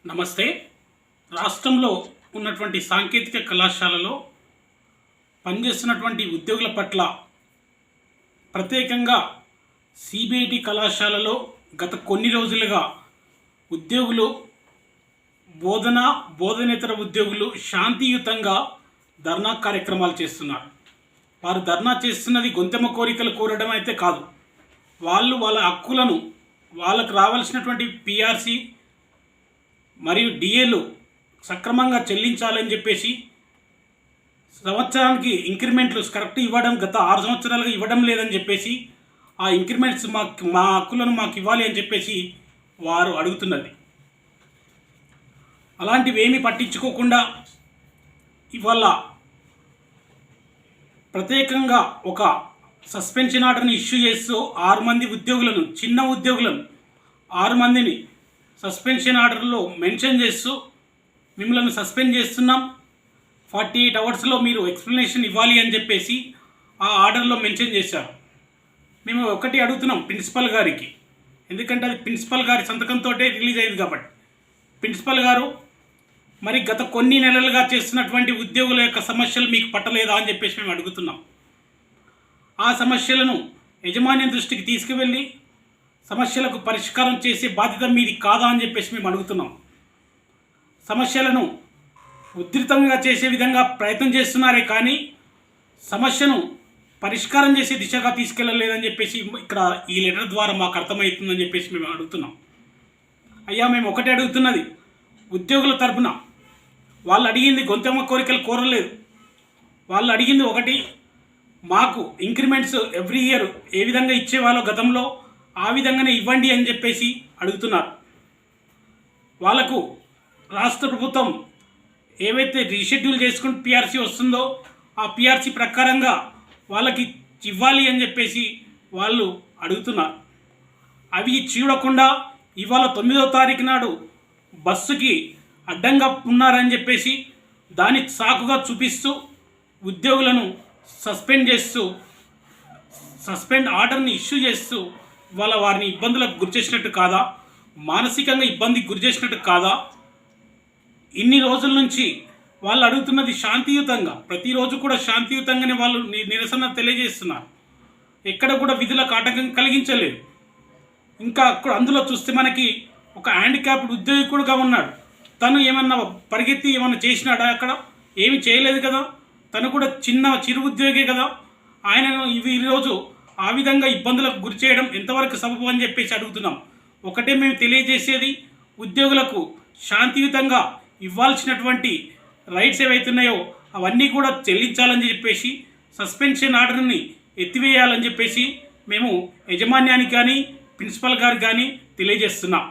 నమస్తే. రాష్ట్రంలో ఉన్నటువంటి సాంకేతిక కళాశాలలో పనిచేస్తున్నటువంటి ఉద్యోగుల పట్ల ప్రత్యేకంగా సిబిఐటి కళాశాలలో గత కొన్ని రోజులుగా ఉద్యోగులు బోధనేతర ఉద్యోగులు శాంతియుతంగా ధర్నా కార్యక్రమాలు చేస్తున్నారు. వారు ధర్నా చేస్తున్నది గొంతెమ్మ కోరికలు కోరడం అయితే కాదు. వాళ్ళ హక్కులను, వాళ్ళకు రావాల్సినటువంటి పిఆర్సి మరియు డిఏలు సక్రమంగా చెల్లించాలని చెప్పేసి, సంవత్సరానికి ఇంక్రిమెంట్లు కరెక్ట్ ఇవ్వడం గత 6 సంవత్సరాలుగా ఇవ్వడం లేదని చెప్పేసి, ఆ ఇంక్రిమెంట్స్ మా హక్కులను మాకు ఇవ్వాలి అని చెప్పేసి వారు అడుగుతున్నది. అలాంటివి ఏమీ పట్టించుకోకుండా ఇవాళ ప్రత్యేకంగా ఒక సస్పెన్షన్ ఆర్డర్ని ఇష్యూ చేస్తూ 6 మంది ఉద్యోగులను, చిన్న ఉద్యోగులను 6 మందిని సస్పెన్షన్ ఆర్డర్లో మెన్షన్ చేస్తూ మిమ్మల్ని సస్పెండ్ చేస్తున్నాం, 48 అవర్స్లో మీరు ఎక్స్ప్లెనేషన్ ఇవ్వాలి అని చెప్పేసి ఆ ఆర్డర్లో మెన్షన్ చేశారు. మేము ఒకటి అడుగుతున్నాం ప్రిన్సిపల్ గారికి, ఎందుకంటే అది ప్రిన్సిపల్ గారి సంతకంతో రిలీజ్ అయింది కాబట్టి. ప్రిన్సిపల్ గారు, మరి గత కొన్ని నెలలుగా చేస్తున్నటువంటి ఉద్యోగుల యొక్క సమస్యలు మీకు పట్టలేదా అని చెప్పేసి మేము అడుగుతున్నాం. ఆ సమస్యలను యజమాన్యం దృష్టికి తీసుకువెళ్ళి సమస్యలకు పరిష్కారం చేసే బాధ్యత మీది కాదా అని చెప్పేసి మేము అడుగుతున్నాం. సమస్యలను ఉధృతంగా చేసే విధంగా ప్రయత్నం చేస్తున్నారే కానీ సమస్యను పరిష్కారం చేసే దిశగా తీసుకెళ్ళలేదని చెప్పేసి ఇక్కడ ఈ లెటర్ ద్వారా మాకు అర్థమవుతుందని చెప్పేసి మేము అడుగుతున్నాం. అయ్యా, మేము ఒకటే అడుగుతున్నది, ఉద్యోగుల తరఫున వాళ్ళు అడిగింది గొంతెమ్మ కోరికలు కోరలేదు. వాళ్ళు అడిగింది ఒకటి, మాకు ఇంక్రిమెంట్స్ ఎవ్రీ ఇయర్ ఏ విధంగా ఇచ్చేవాళ్ళో గతంలో ఆ విధంగానే ఇవ్వండి అని చెప్పేసి అడుగుతున్నారు. వాళ్ళకు రాష్ట్ర ప్రభుత్వం ఏవైతే రీషెడ్యూల్ చేసుకుని పిఆర్సీ వస్తుందో ఆ పిఆర్సీ ప్రకారంగా వాళ్ళకి ఇవ్వాలి అని చెప్పేసి వాళ్ళు అడుగుతున్నారు. అవి చూడకుండా ఇవాళ 9వ తారీఖు నాడు బస్సుకి అడ్డంగా ఉన్నారని చెప్పేసి దాన్ని సాకుగా చూపిస్తూ ఉద్యోగులను సస్పెండ్ ఆర్డర్ని ఇష్యూ చేస్తూ వారిని ఇబ్బందులకు గురి చేసినట్టు కాదా, మానసికంగా ఇబ్బందికి గురి చేసినట్టు కాదా? ఇన్ని రోజుల నుంచి వాళ్ళు అడుగుతున్నది శాంతియుతంగా, ప్రతిరోజు కూడా శాంతియుతంగానే వాళ్ళు నిరసన తెలియజేస్తున్నారు. ఎక్కడ కూడా విధులకు ఆటంకం కలిగించలేదు. ఇంకా అందులో చూస్తే మనకి ఒక హ్యాండిక్యాప్డ్ ఉద్యోగికుడుగా ఉన్నాడు. తను ఏమన్నా పరిగెత్తి ఏమన్నా చేసినాడా? అక్కడ ఏమి చేయలేదు కదా. తను కూడా చిరు ఉద్యోగే కదా. ఆయనను ఈరోజు ఆ విధంగా ఇబ్బందులకు గురి చేయడం ఎంతవరకు సబబు అని చెప్పేసి అడుగుతున్నాం. ఒకటే మేము తెలియజేసేది, ఉద్యోగులకు శాంతియుతంగా ఇవ్వాల్సినటువంటి రైట్స్ ఏవైతున్నాయో అవన్నీ కూడా చెల్లించాలని చెప్పేసి, సస్పెన్షన్ ఆర్డర్ని ఎత్తివేయాలని చెప్పేసి మేము యజమాన్యానికి కానీ ప్రిన్సిపల్ గారికి కానీ తెలియజేస్తున్నాం.